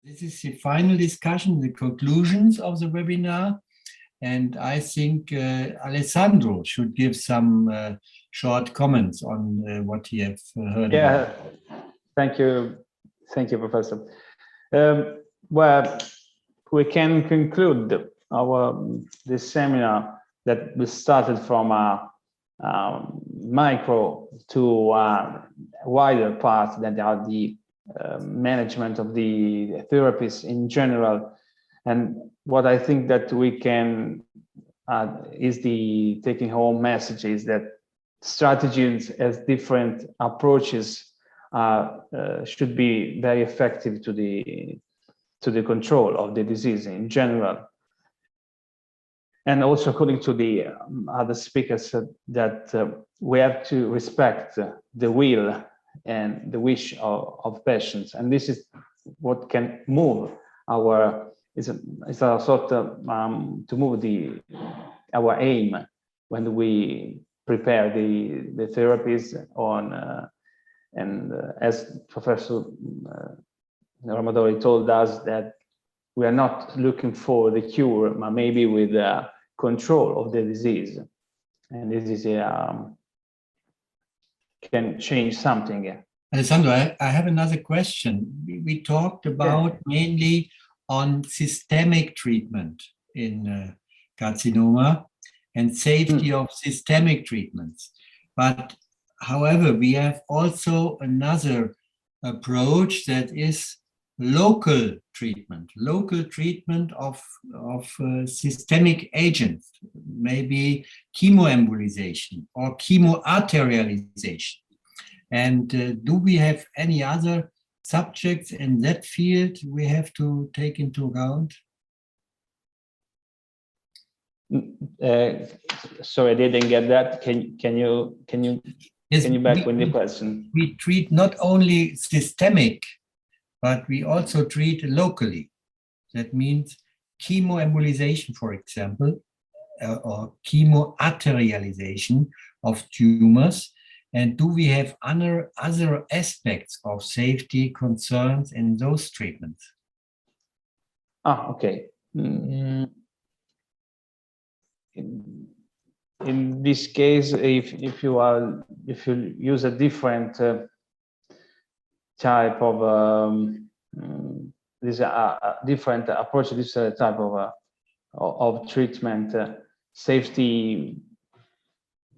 This is the final discussion, the conclusions of the webinar. And I think Alessandro should give some short comments on what he has heard. Yeah, thank you. Thank you, Professor. Well, we can conclude this seminar that we started from a micro to a wider part that are the management of the therapies in general. And what I think that we can is the taking home message is that strategies as different approaches should be very effective to the control of the disease in general. And also, according to the other speakers, that we have to respect the will and the wish of patients, and this is what can move our is a sort of to move our aim when we prepare the therapies on and as Professor Ramadori told us that we are not looking for the cure, but maybe with control of the disease, and this is can change something. Alessandro, I have another question. We talked about mainly on systemic treatment in carcinoma and safety of systemic treatments. But however, we have also another approach that is local treatment of systemic agents, maybe chemoembolization or chemoarterialization. And do we have any other subjects in that field we have to take into account? Sorry, I didn't get that. Can you back with the question? We treat not only systemic, but we also treat locally. That means chemoembolization, for example, or chemoarterialization of tumors. And do we have other aspects of safety concerns in those treatments? Okay. In this case, if you use a different type of different approach, this type of treatment, safety,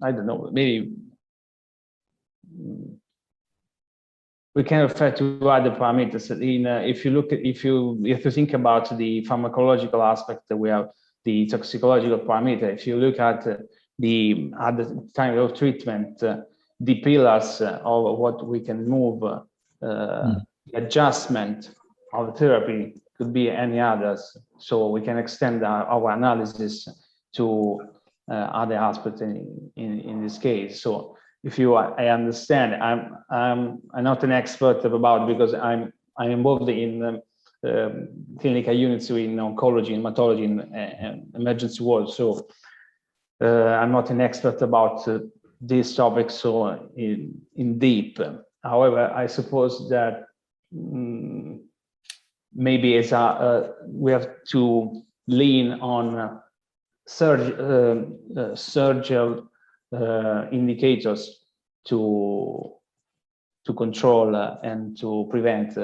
I don't know, maybe we can refer to other parameters. If you think about the pharmacological aspect, we have the toxicological parameter. If you look at the other kind of treatment, the pillars of what we can move, the adjustment of therapy could be any others. So we can extend our analysis to other aspects in this case. So I understand, I'm not an expert about, because I'm involved in clinical units in oncology, hematology, and emergency wards. So I'm not an expert about these topics so in deep. However, I suppose that maybe we have to lean on surgical indicators to control and to prevent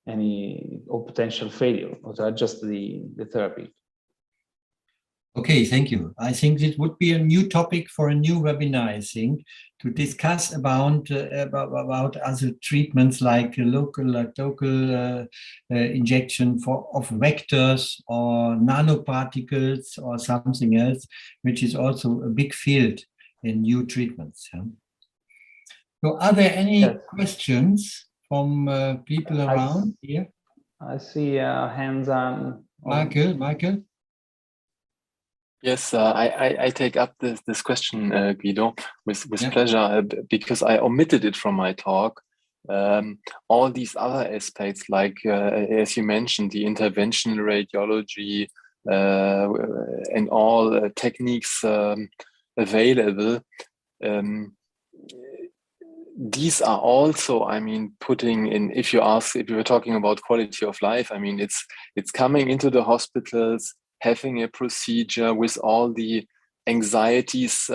any potential failure or to adjust the therapy. Okay, thank you. I think this would be a new topic for a new webinar, I think, to discuss about other treatments like local injection of vectors or nanoparticles or something else, which is also a big field in new treatments. So are there any questions from people around here? I see hands on. Michael? Yes, I take up this question, Guido, with pleasure, because I omitted it from my talk. All these other aspects, like as you mentioned, the interventional radiology and all techniques available, these are also, I mean, putting in, if you were talking about quality of life, I mean, it's coming into the hospitals, having a procedure with all the anxieties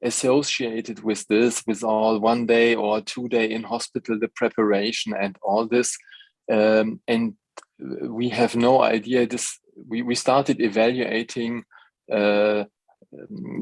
associated with this, with all 1 day or 2 day in hospital, the preparation and all this. And we have no idea this. We started evaluating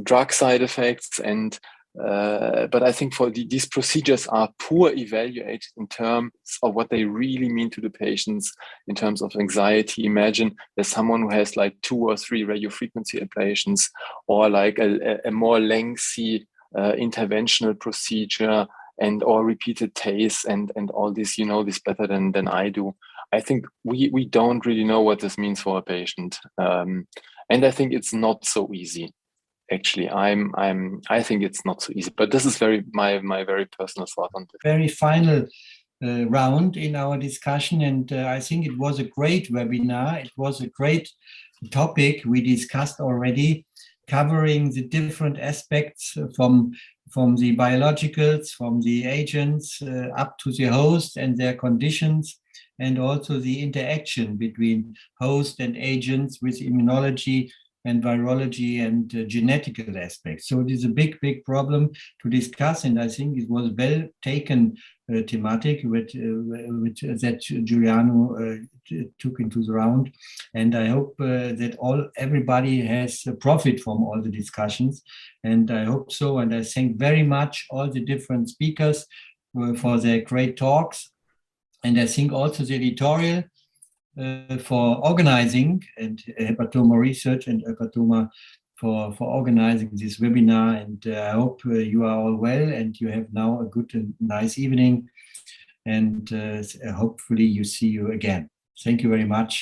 drug side effects, and but I think for these procedures are poor evaluated in terms of what they really mean to the patients in terms of anxiety. Imagine there's someone who has like 2 or 3 radiofrequency ablations, or like a more lengthy interventional procedure, and or repeated TACE and all this. You know this better than I do. I think we don't really know what this means for a patient, and I think it's not so easy. Actually, I think it's not so easy, but this is my very personal thought on this. Very final round in our discussion, and I think it was a great webinar. It was a great topic we discussed already, covering the different aspects from the biologicals, from the agents up to the host and their conditions, and also the interaction between host and agents with immunology and virology and genetical aspects. So it is a big problem to discuss, and I think it was well taken thematic that Giuliano took into the round, and I hope that everybody has profit from all the discussions, and I hope so. And I thank very much all the different speakers for their great talks, and I think also the editorial for organizing, and Hepatoma Research and Hepatoma for organizing this webinar. And I hope you are all well and you have now a good and nice evening, and hopefully you see you again. Thank you very much.